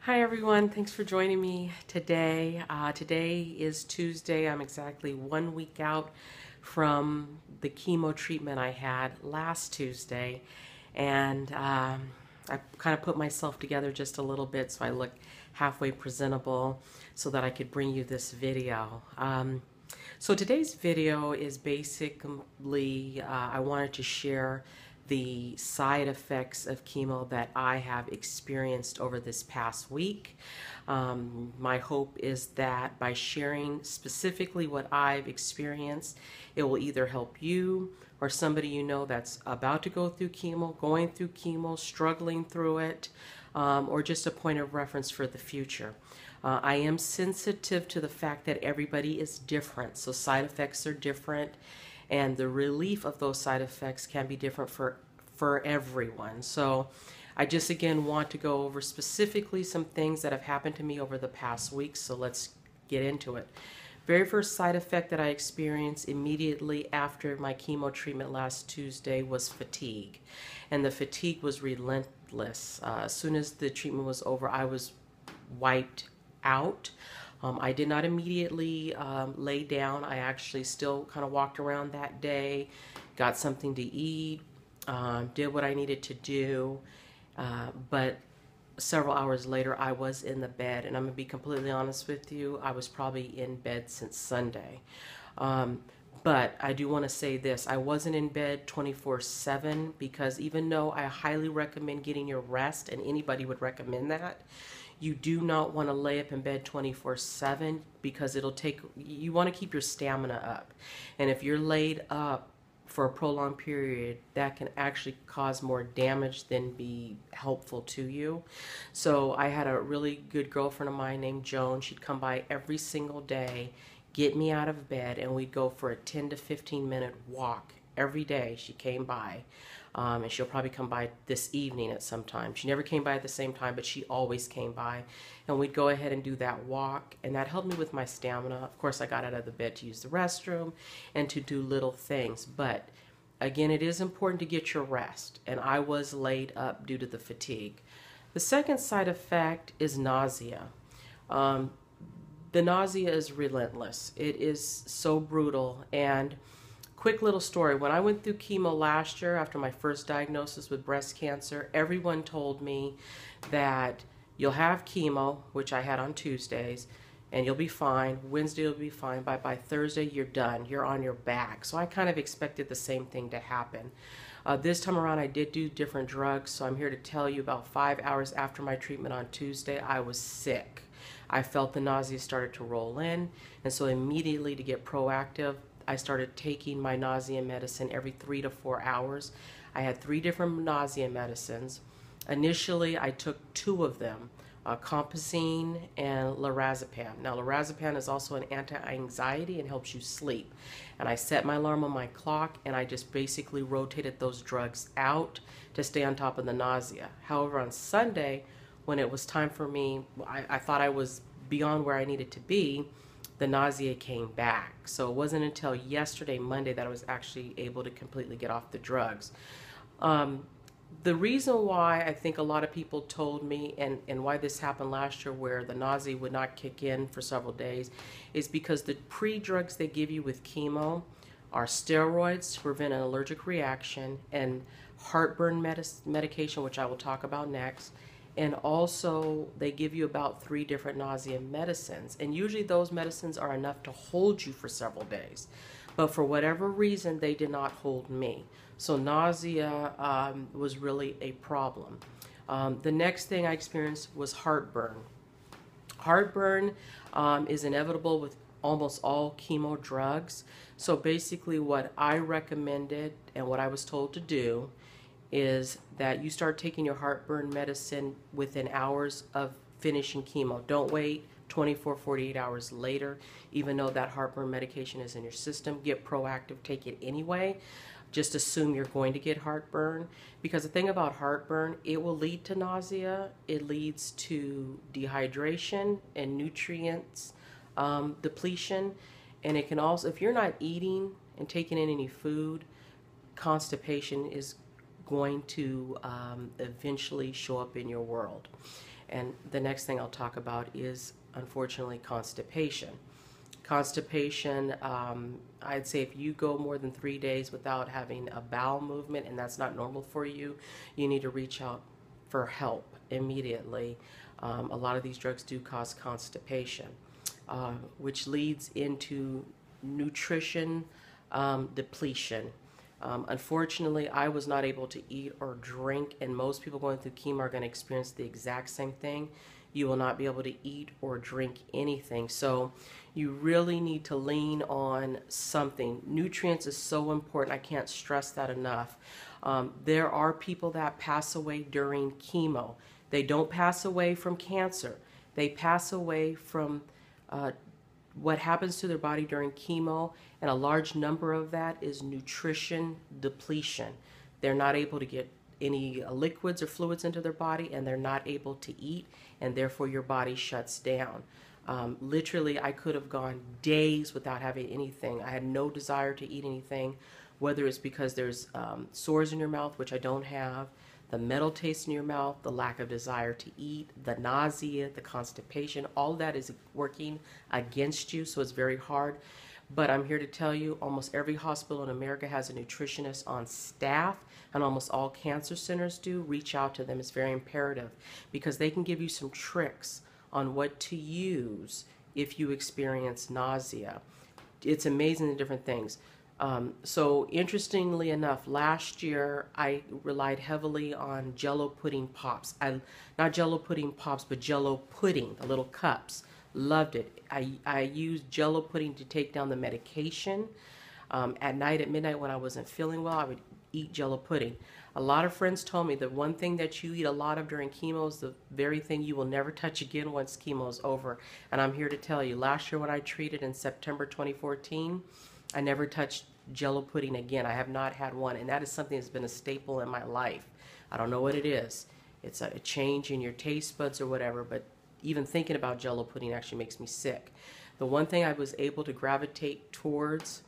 Hi everyone, thanks for joining me today. Today is Tuesday. I'm exactly 1 week out from the chemo treatment I had last Tuesday, and I kind of put myself together just a little bit so I look halfway presentable so that I could bring you this video. So today's video is basically, I wanted to share the side effects of chemo that I have experienced over this past week. My hope is that by sharing specifically what I've experienced, it will either help you or somebody you know that's about to go through chemo, going through chemo, struggling through it, or just a point of reference for the future. I am sensitive to the fact that everybody is different, so side effects are different, and the relief of those side effects can be different for everyone. So I just again want to go over specifically some things that have happened to me over the past week, so let's get into it. Very first side effect that I experienced immediately after my chemo treatment last Tuesday was fatigue, and the fatigue was relentless. As soon as the treatment was over, I was wiped out. I did not immediately lay down. I actually still kind of walked around that day, got something to eat, did what I needed to do, but several hours later I was in the bed, and I'm going to be completely honest with you, I was probably in bed since Sunday. But I do want to say this, I wasn't in bed 24/7 because even though I highly recommend getting your rest, and anybody would recommend that, you do not want to lay up in bed 24/7 because you want to keep your stamina up. And if you're laid up for a prolonged period, that can actually cause more damage than be helpful to you. So I had a really good girlfriend of mine named Joan. She'd come by every single day, get me out of bed, and we'd go for a 10 to 15 minute walk every day. She came by. And she'll probably come by this evening at some time. She never came by at the same time, but she always came by. And we'd go ahead and do that walk, and that helped me with my stamina. Of course, I got out of the bed to use the restroom and to do little things. But again, it is important to get your rest, and I was laid up due to the fatigue. The second side effect is nausea. The nausea is relentless. It is so brutal. And quick little story, when I went through chemo last year after my first diagnosis with breast cancer, everyone told me that you'll have chemo, which I had on Tuesdays, and you'll be fine. Wednesday you'll be fine. By Thursday you're done. You're on your back. So I kind of expected the same thing to happen. This time around I did do different drugs, so I'm here to tell you about 5 hours after my treatment on Tuesday, I was sick. I felt the nausea started to roll in, and so immediately to get proactive, I started taking my nausea medicine every 3 to 4 hours. I had 3 different nausea medicines. Initially, I took 2 of them, Compazine and lorazepam. Now, lorazepam is also an anti-anxiety and helps you sleep. And I set my alarm on my clock, and I just basically rotated those drugs out to stay on top of the nausea. However, on Sunday, when it was time for me, I thought I was beyond where I needed to be, the nausea came back. So it wasn't until yesterday, Monday, that I was actually able to completely get off the drugs. The reason why I think a lot of people told me, and why this happened last year where the nausea would not kick in for several days, is because the pre-drugs they give you with chemo are steroids to prevent an allergic reaction, and heartburn medication, which I will talk about next. And also they give you about 3 different nausea medicines, and usually those medicines are enough to hold you for several days, but for whatever reason they did not hold me. So nausea was really a problem. The next thing I experienced was heartburn. Heartburn is inevitable with almost all chemo drugs. So basically what I recommended and what I was told to do is that you start taking your heartburn medicine within hours of finishing chemo. Don't wait 24, 48 hours later, even though that heartburn medication is in your system. Get proactive, take it anyway. Just assume you're going to get heartburn, because the thing about heartburn, it will lead to nausea. It leads to dehydration and nutrients depletion, and it can also, if you're not eating and taking in any food, constipation is going to eventually show up in your world. And the next thing I'll talk about is, unfortunately, constipation. Constipation, I'd say if you go more than 3 days without having a bowel movement and that's not normal for you, you need to reach out for help immediately. A lot of these drugs do cause constipation, which leads into nutrition depletion. Unfortunately, I was not able to eat or drink, and most people going through chemo are going to experience the exact same thing. You will not be able to eat or drink anything. So you really need to lean on something. Nutrients is so important. I can't stress that enough. There are people that pass away during chemo. They don't pass away from cancer. They pass away from what happens to their body during chemo, and a large number of that is nutrition depletion. They're not able to get any liquids or fluids into their body, and they're not able to eat, and therefore your body shuts down. Literally, I could have gone days without having anything. I had no desire to eat anything, whether it's because there's sores in your mouth, which I don't have, the metal taste in your mouth, the lack of desire to eat, the nausea, the constipation, all that is working against you, so it's very hard. But I'm here to tell you, almost every hospital in America has a nutritionist on staff, and almost all cancer centers do. Reach out to them. It's very imperative because they can give you some tricks on what to use if you experience nausea. It's amazing the different things. So interestingly enough, last year I relied heavily on Jello pudding pops. Not Jello pudding pops, but Jello pudding, the little cups. Loved it. I used Jello pudding to take down the medication. At night, at midnight, when I wasn't feeling well, I would eat Jello pudding. A lot of friends told me the one thing that you eat a lot of during chemo is the very thing you will never touch again once chemo is over. And I'm here to tell you, last year when I treated in September 2014, I never touched Jello pudding again. I have not had one, and that is something that's been a staple in my life. I don't know what it is. It's a change in your taste buds or whatever, but even thinking about Jello pudding actually makes me sick. The one thing I was able to gravitate towards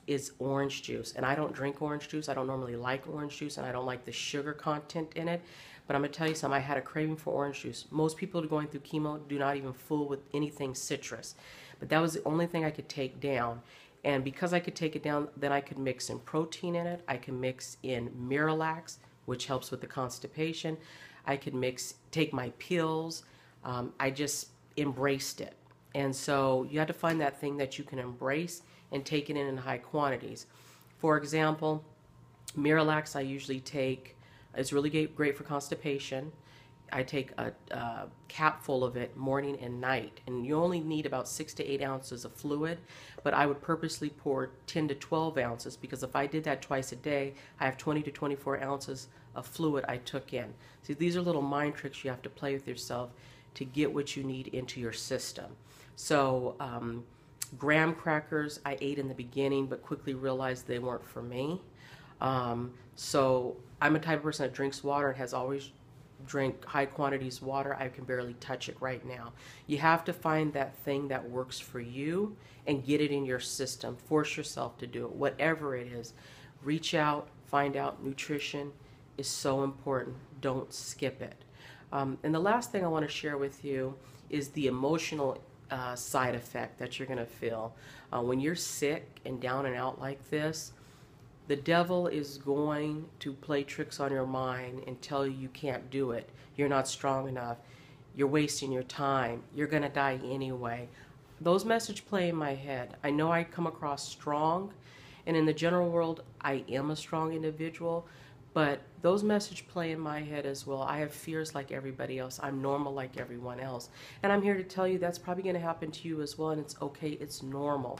is orange juice, and I don't drink orange juice. I don't normally like orange juice, and I don't like the sugar content in it, but I'm going to tell you something. I had a craving for orange juice. Most people who are going through chemo do not even fool with anything citrus, but that was the only thing I could take down. And because I could take it down, then I could mix in protein in it. I can mix in Miralax, which helps with the constipation. I could take my pills. I just embraced it. And so you have to find that thing that you can embrace and take it in high quantities. For example, Miralax I usually take. It's really great for constipation. I take a cap full of it morning and night, and you only need about 6 to 8 ounces of fluid, but I would purposely pour 10 to 12 ounces because if I did that twice a day, I have 20 to 24 ounces of fluid I took in. See, these are little mind tricks you have to play with yourself to get what you need into your system. So graham crackers I ate in the beginning, but quickly realized they weren't for me. So I'm a type of person that drinks water and has always drink high quantities of water. I can barely touch it right now. You have to find that thing that works for you and get it in your system. Force yourself to do it, whatever it is. Reach out, find out. Nutrition is so important. Don't skip it. And the last thing I want to share with you is the emotional side effect that you're going to feel. When you're sick and down and out like this, the devil is going to play tricks on your mind and tell you you can't do it. You're not strong enough. You're wasting your time. You're going to die anyway. Those messages play in my head. I know I come across strong, and in the general world, I am a strong individual, but those messages play in my head as well. I have fears like everybody else. I'm normal like everyone else. And I'm here to tell you that's probably going to happen to you as well, and it's okay. It's normal.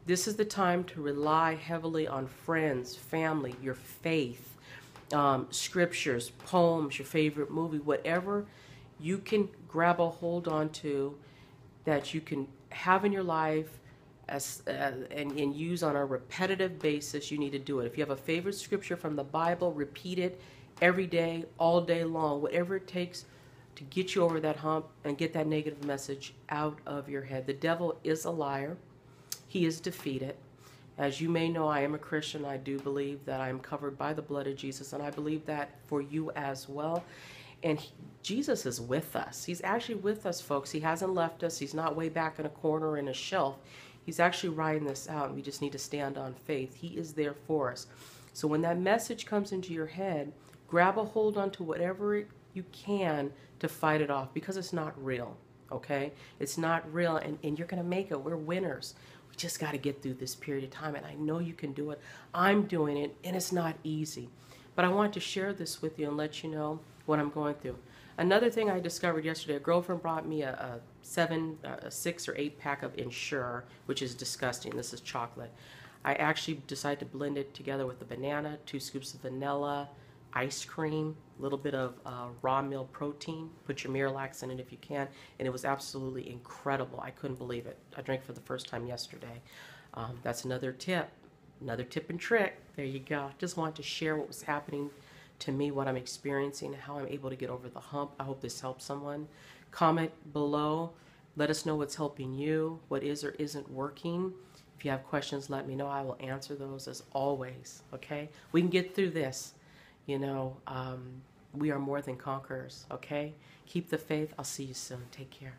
This is the time to rely heavily on friends, family, your faith, scriptures, poems, your favorite movie, whatever you can grab a hold onto that you can have in your life and use on a repetitive basis. You need to do it. If you have a favorite scripture from the Bible, repeat it every day, all day long, whatever it takes to get you over that hump and get that negative message out of your head. The devil is a liar. He is defeated. As you may know, I am a Christian. I do believe that I am covered by the blood of Jesus, and I believe that for you as well. And Jesus is with us. He's actually with us, folks. He hasn't left us. He's not way back in a corner in a shelf. He's actually writing this out, and we just need to stand on faith. He is there for us. So when that message comes into your head, grab a hold onto whatever you can to fight it off, because it's not real, okay? It's not real, and you're going to make it. We're winners. We just got to get through this period of time, and I know you can do it. I'm doing it, and it's not easy. But I want to share this with you and let you know what I'm going through. Another thing I discovered yesterday, a girlfriend brought me a 6 or 8 pack of Ensure, which is disgusting. This is chocolate. I actually decided to blend it together with the banana, 2 scoops of vanilla, ice cream, a little bit of raw milk protein. Put your Miralax in it if you can, and it was absolutely incredible. I couldn't believe it. I drank for the first time yesterday. That's another tip and trick. There you go. Just wanted to share what was happening to me, what I'm experiencing, and how I'm able to get over the hump. I hope this helps someone. Comment below. Let us know what's helping you, what is or isn't working. If you have questions, let me know. I will answer those as always, okay? We can get through this. You know, we are more than conquerors, okay? Keep the faith. I'll see you soon. Take care.